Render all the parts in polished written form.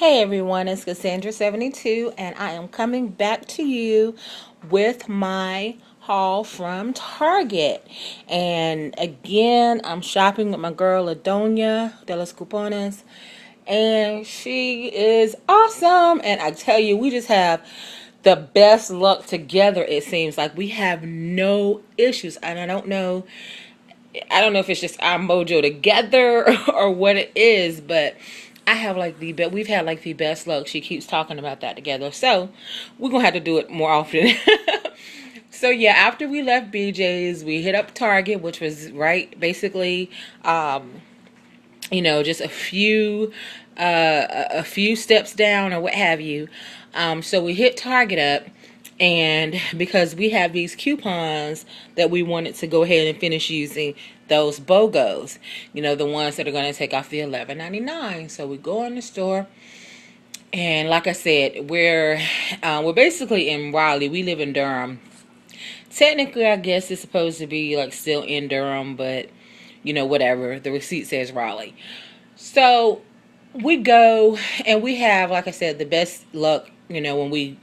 Hey everyone, it's Cassandra72, and I am coming back to you with my haul from Target. And again, I'm shopping with my girl Adonia de los Cupones, and she is awesome. And I tell you, we just have the best luck together. It seems like we have no issues, and I don't know if it's just our mojo together or what it is, but I have like we've had like the best luck. She keeps talking about that together. So we're going to have to do it more often. So yeah, after we left BJ's, we hit up Target, which was right basically, just a few steps down or what have you. So we hit Target up, and because we have these coupons that we wanted to go ahead and finish using those BOGOs, the ones that are going to take off the $11.99. So we go in the store, and like I said, we're basically in Raleigh. We live in Durham. Technically, I guess it's supposed to be like still in Durham, but whatever. The receipt says Raleigh. So we go, and we have, like I said, the best luck, when we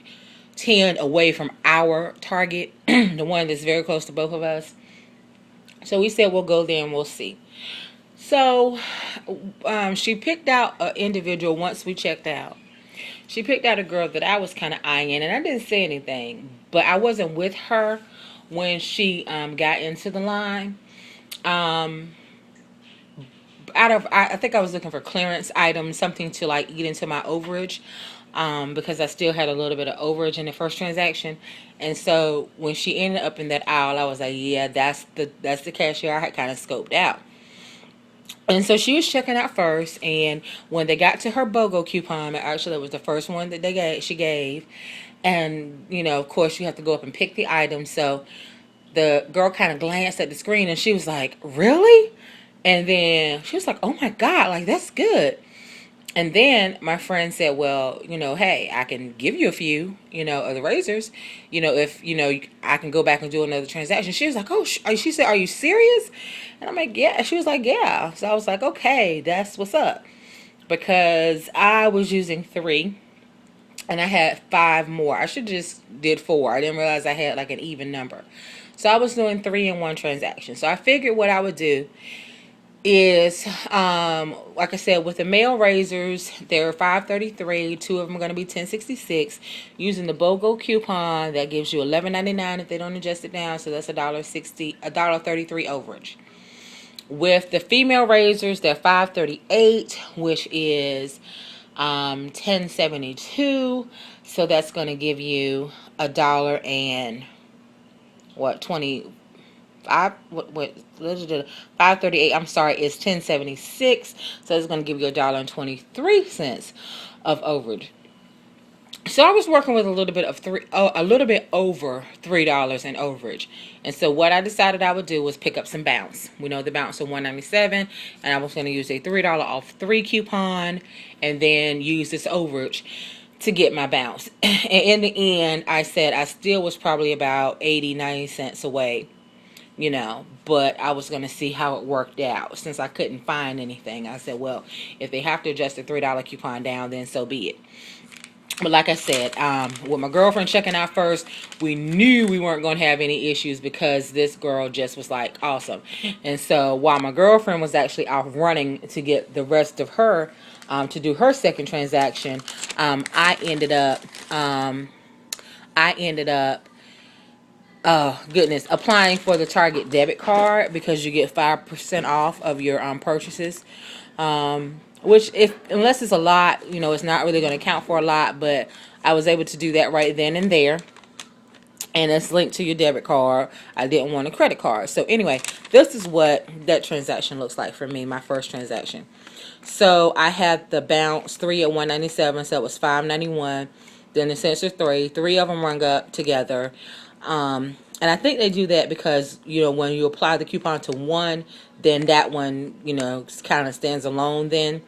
tend away from our Target, the one that's very close to both of us. So we said we'll go there and we'll see. So she picked out an individual once we checked out. She picked out a girl that I was kind of eyeing, and I didn't say anything, but I wasn't with her when she got into the line. I think I was looking for clearance items, something to like eat into my overage, because I still had a little bit of overage in the first transaction. And so when she ended up in that aisle, I was like, yeah, that's the cashier I had kind of scoped out. And so she was checking out first, and when they got to her BOGO coupon, actually it was the first one that she gave, and of course you have to go up and pick the item. So the girl kind of glanced at the screen, and she was like, really? And then she was like, oh my God, like that's good. And then my friend said, well, hey, I can give you a few, of the razors, if, I can go back and do another transaction. She was like, oh, she said, are you serious? And I'm like, yeah. She was like, yeah. So I was like, okay, that's what's up. Because I was using 3 and I had 5 more. I should just did 4. I didn't realize I had like an even number. So I was doing 3 in one transaction. So I figured what I would do is, like I said, with the male razors, they're $5.33. 2 of them are going to be $10.66. Using the BOGO coupon, that gives you $11.99 if they don't adjust it down. So that's $1.33 overage. With the female razors, they're $5.38, which is $10.72. So that's going to give you a dollar and what 20. What 538, I'm sorry, is 1076. So it's going to give you $1.23 of overage. So I was working with a little bit over $3 in overage. And so what I decided I would do was pick up some bounce. We know the bounce of $1.97, and I was going to use a $3 off 3 coupon and then use this overage to get my bounce. And in the end, I said I still was probably about 80-90 cents away, but I was going to see how it worked out. Since I couldn't find anything, I said, well, if they have to adjust the $3 coupon down, then so be it. But like I said, with my girlfriend checking out first, we knew we weren't going to have any issues because this girl just was like awesome. And so while my girlfriend was actually out running to get the rest of her to do her second transaction, I ended up oh goodness, applying for the Target debit card because you get 5% off of your purchases. Which, unless it's a lot, it's not really going to count for a lot, but I was able to do that right then and there. And it's linked to your debit card. I didn't want a credit card. So anyway, this is what that transaction looks like for me, my first transaction. So I had the bounce 3 at $1.97, so it was $5.91. Then the sensor 3 of them rung up together. And I think they do that because, when you apply the coupon to one, then that one, kind of stands alone then.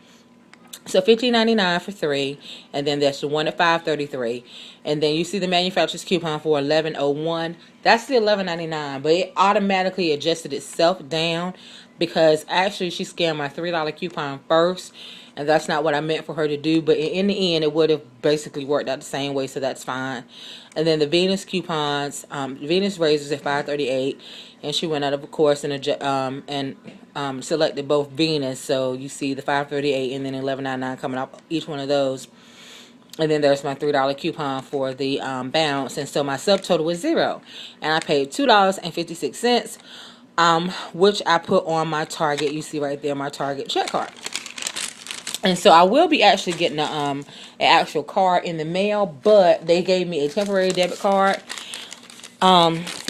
So $15.99 for 3, and then there's the one at $5.33, and then you see the manufacturer's coupon for $11.01. That's the $11.99, but it automatically adjusted itself down because actually she scanned my $3 coupon first, and that's not what I meant for her to do, but in the end it would have basically worked out the same way, so that's fine. And then the Venus coupons, Venus razors at $5.38, and she went out of course and selected both Venus, so you see the $5.38 and then $11.99 coming off each one of those. And then there's my $3 coupon for the bounce. And so my subtotal was 0. And I paid $2.56, which I put on my Target. You see right there, my Target check card. And so I will be actually getting an actual card in the mail. But they gave me a temporary debit card,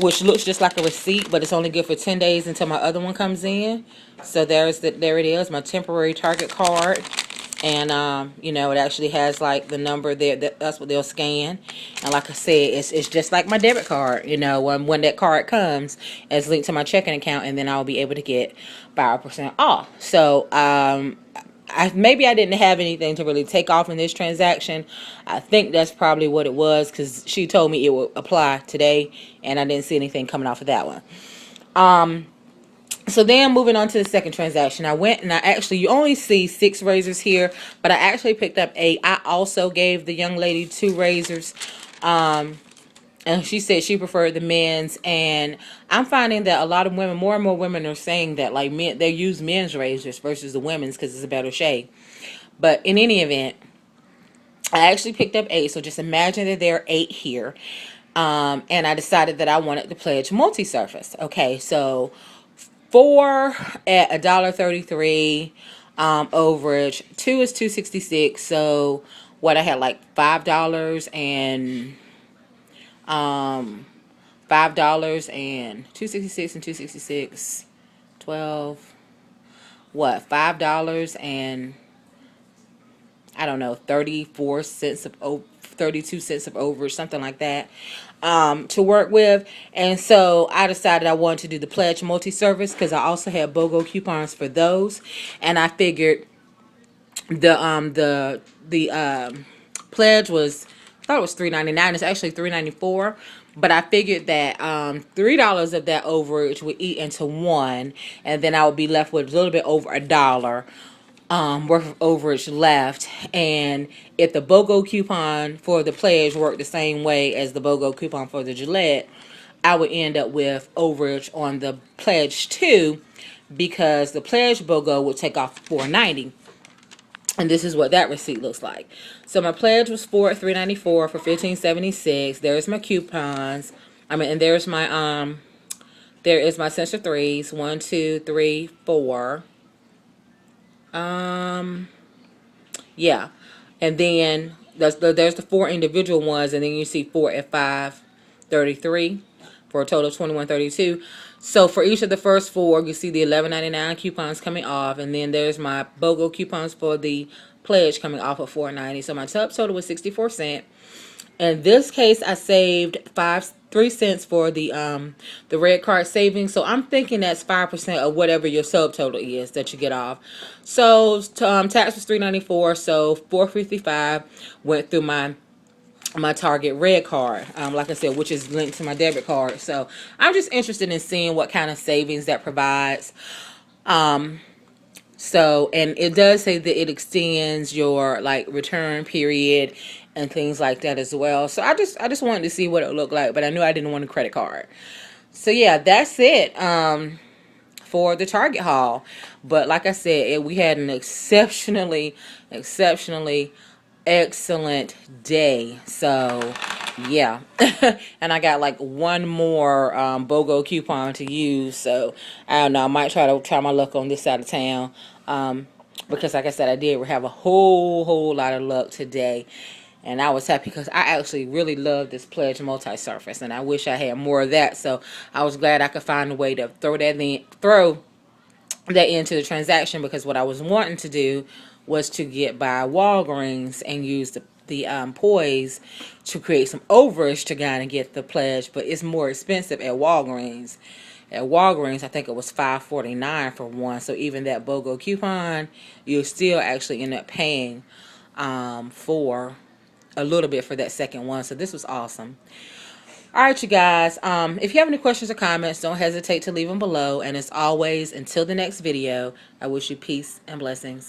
which looks just like a receipt. But it's only good for 10 days until my other one comes in. So there it is, my temporary Target card. And you know, it actually has like the number there, that's what they'll scan. And like I said, it's just like my debit card, you know, when that card comes, it's linked to my checking account, and then I'll be able to get 5% off. So maybe I didn't have anything to really take off in this transaction. I think that's probably what it was, because she told me it would apply today, and I didn't see anything coming off of that one. So then moving on to the second transaction, I went and you only see 6 razors here, but I actually picked up 8. I also gave the young lady 2 razors, and she said she preferred the men's, and I'm finding that a lot of women, more and more women are saying that, like, they use men's razors versus the women's because it's a better shade. But in any event, I actually picked up 8, so just imagine that there are 8 here, and I decided that I wanted the Pledge multi-surface. Okay, so 4 at $1.33 overage. 2 is $2.66. So what I had, like $5 and $5 and $2.66 and $2.66, 12. What, $5 and I don't know, 32 cents of overage, something like that, to work with. And so I decided I wanted to do the Pledge multi-service because I also had BOGO coupons for those, and I figured the Pledge was, I thought it was $3.99. It's actually $3.94. But I figured that $3 of that overage would eat into 1, and then I would be left with a little bit over $1 worth of overage left. And if the BOGO coupon for the Pledge worked the same way as the BOGO coupon for the Gillette, I would end up with overage on the Pledge too, because the Pledge BOGO would take off $4.90. And this is what that receipt looks like. So my Pledge was $4 at $3.94 for $15.76. There's my coupons. And there's my there is my Sensor 3s. 1, 2, 3, 4. Yeah. And then there's the 4 individual ones, and then you see 4 at $5.33 for a total of $21.32. So for each of the first 4, you see the $11.99 coupons coming off, and then there's my BOGO coupons for the Pledge coming off of $4.90. So my total was 64 cents. In this case, I saved 3 cents for the red card savings. So I'm thinking that's 5% of whatever your subtotal is that you get off. So tax was $3.94, so $4.55 went through my Target red card, like I said, which is linked to my debit card. So I'm just interested in seeing what kind of savings that provides. So, and it does say that it extends your like return period and things like that as well. So I just wanted to see what it looked like, but I knew I didn't want a credit card. So yeah, that's it for the Target haul. But like I said, we had an exceptionally excellent day. So yeah. And I got like one more BOGO coupon to use, so I don't know, I might try my luck on this side of town, because like I said, I did have a whole lot of luck today, and I was happy because I actually really love this Pledge multi-surface, and I wish I had more of that. So I was glad I could find a way to throw that into the transaction, because what I was wanting to do was to get by Walgreens and use the Poise to create some overage to kind of get the Pledge, but it's more expensive at Walgreens. At Walgreens, I think it was $5.49 for one. So even that BOGO coupon, you'll still actually end up paying for a little bit for that second one. So this was awesome. All right, you guys. If you have any questions or comments, don't hesitate to leave them below. And as always, until the next video, I wish you peace and blessings.